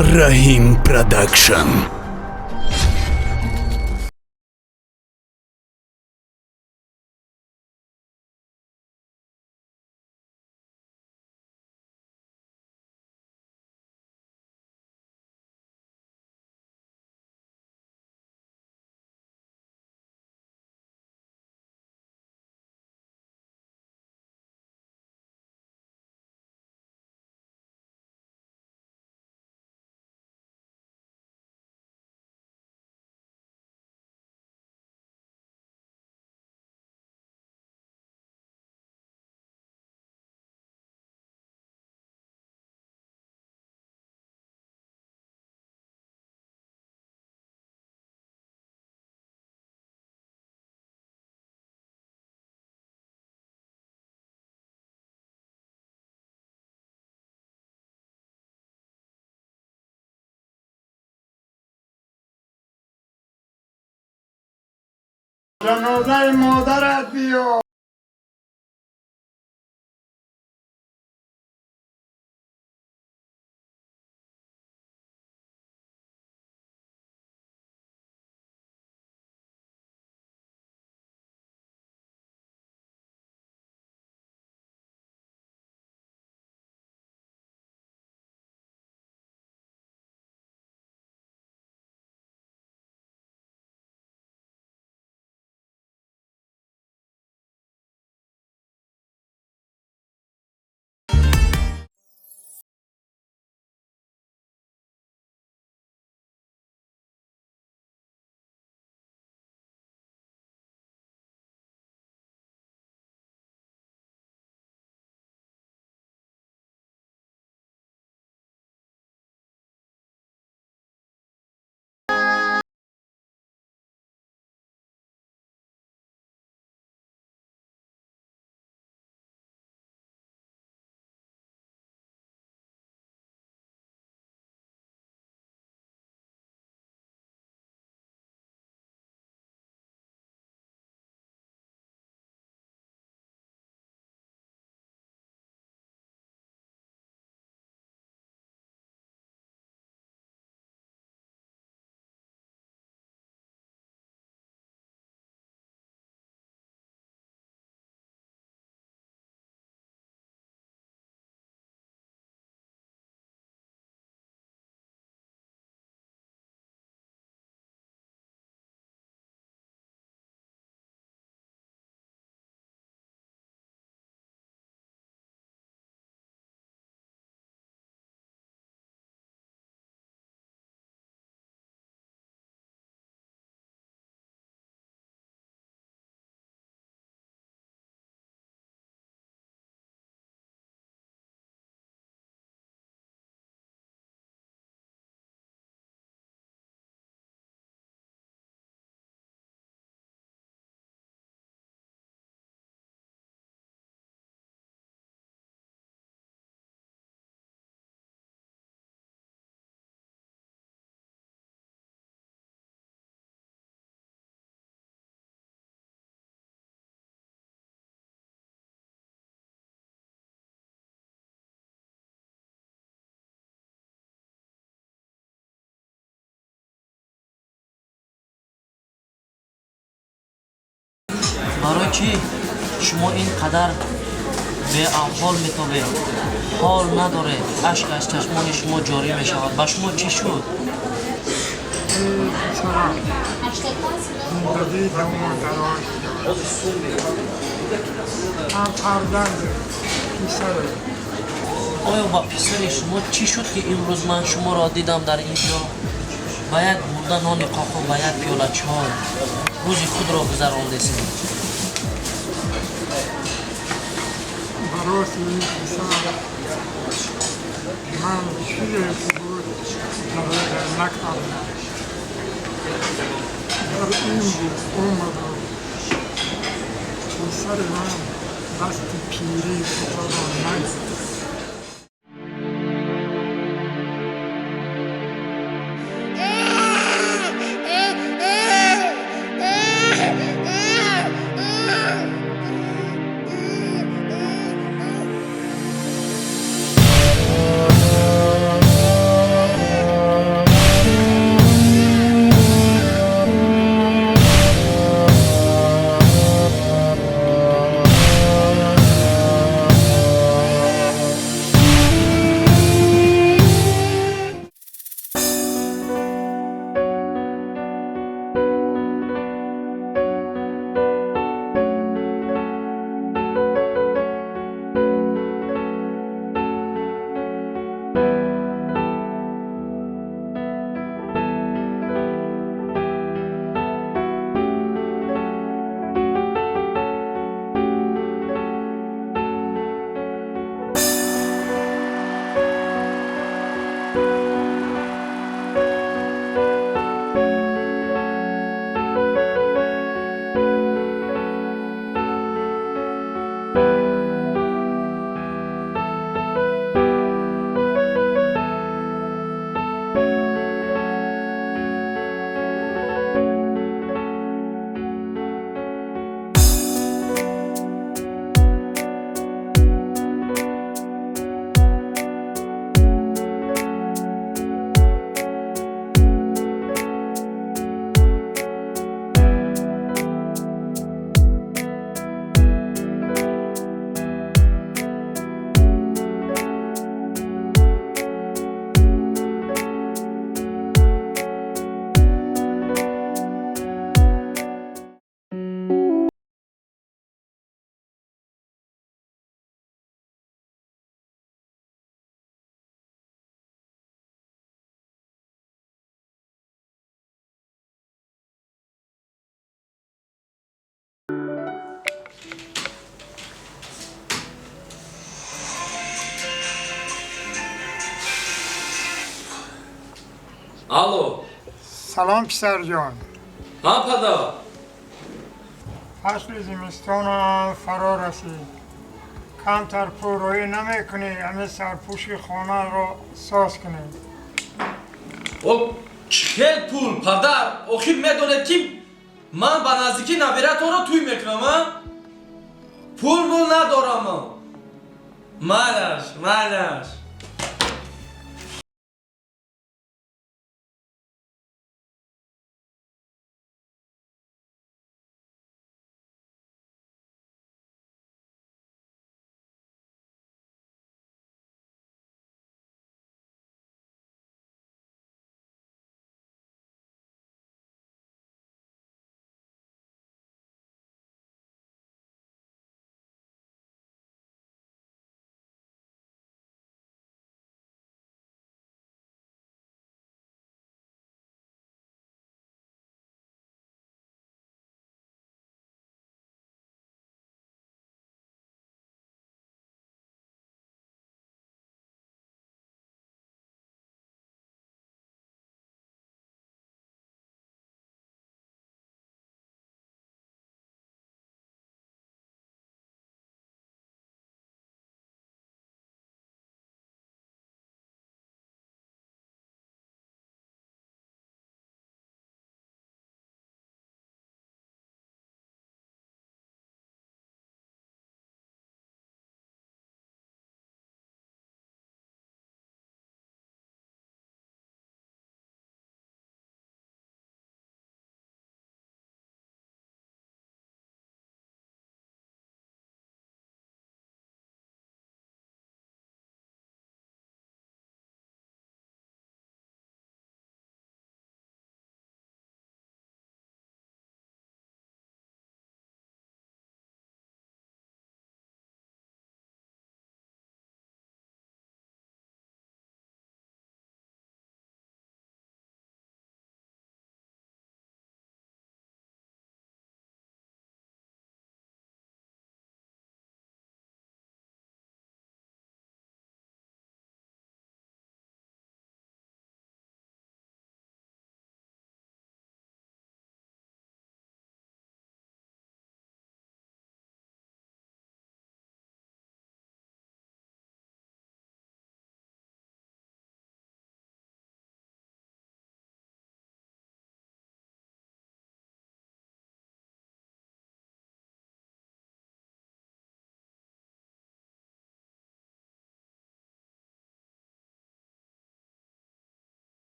Rahim Production. جنازه مادرت بیار. برای چی شما اینقدر به احوال میتابید؟ حال نداره، اشک از چشمان شما جاری میشود. با شما چی شد؟ زندگی تمام تراش هم فرزند پسر. آیا با پسر شما چی شد که امروز من شما را دیدم در اینجا با یک مرده نان قاقو و یک پیاله چای روز خود را گذراندید؟ برای این پسر من چیزی که بود تغییر نکردم. در این بود اومدم پسر من دست پیری فتادم نگذاشت. الو سلام پسر جان. ها پدر فصل زمستان فرا رسید. کمتر پروی نمیکنی همه سرپوشی خانه را ساز کنی. او چهل پول پدر آخر میدونه که من به نزدیکی نبیره تو رو توی میکنم ها؟ پول ندارم مالش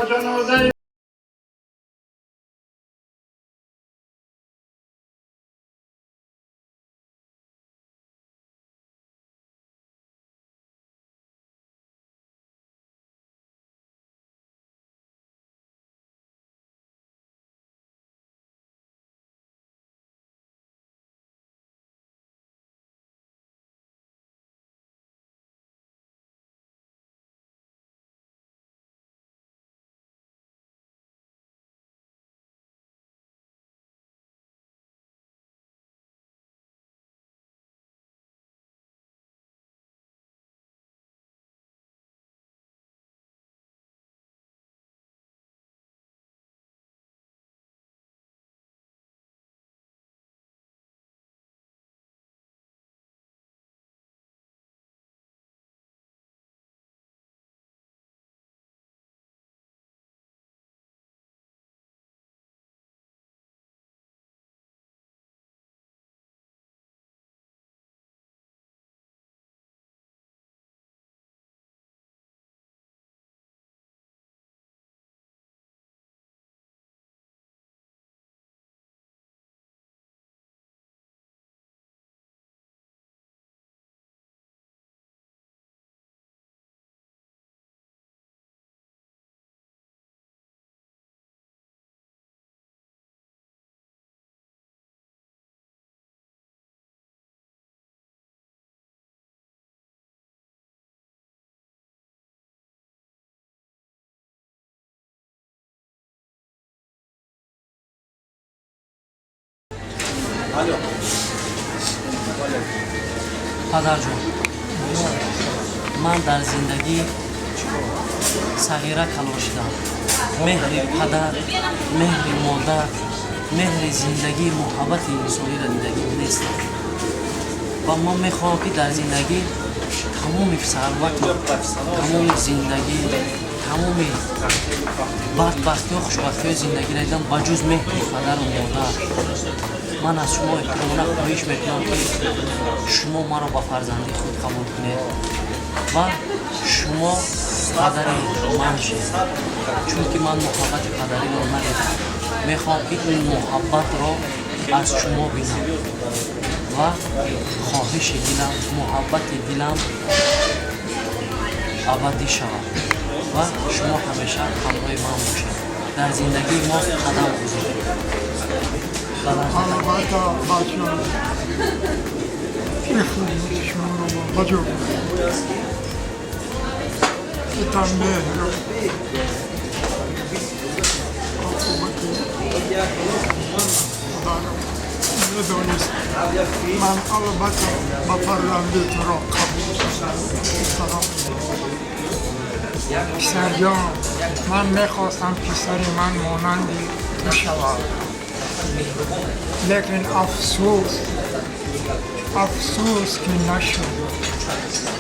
با جنازه پدر جون، من در زندگی صغیره کلاشیدم. مهر پدر، مهر مادر، مهر زندگی، محبت انسانی را دیدگی نیست. و من میخوام که در زندگی تمام ثروت، تمام زندگی، تمام بدبختی و خوشبختی زندگی را دیدم بجز مهر پدر و مادر. من از شما احترامانه خواهش میکنم که شما مرا با فرزندی خود قبول کنید و شما پدر من شید، چون که من محبت پدری را ندیدم. میخوام که این محبت را از شما بینم و خواهش دلم، محبت دلم ابدی شود و شما همیشه همراه من باشید. در زندگی ما قدم بزنید. البته بچه‌ها این خدمت شما رو با بجا ایتان مهر رو میدونست. من البته با فرزندی تو را قبول دارم. پسر جان، من میخواستم پسر من مانندی تو شود، لیکن افسوس که نشد.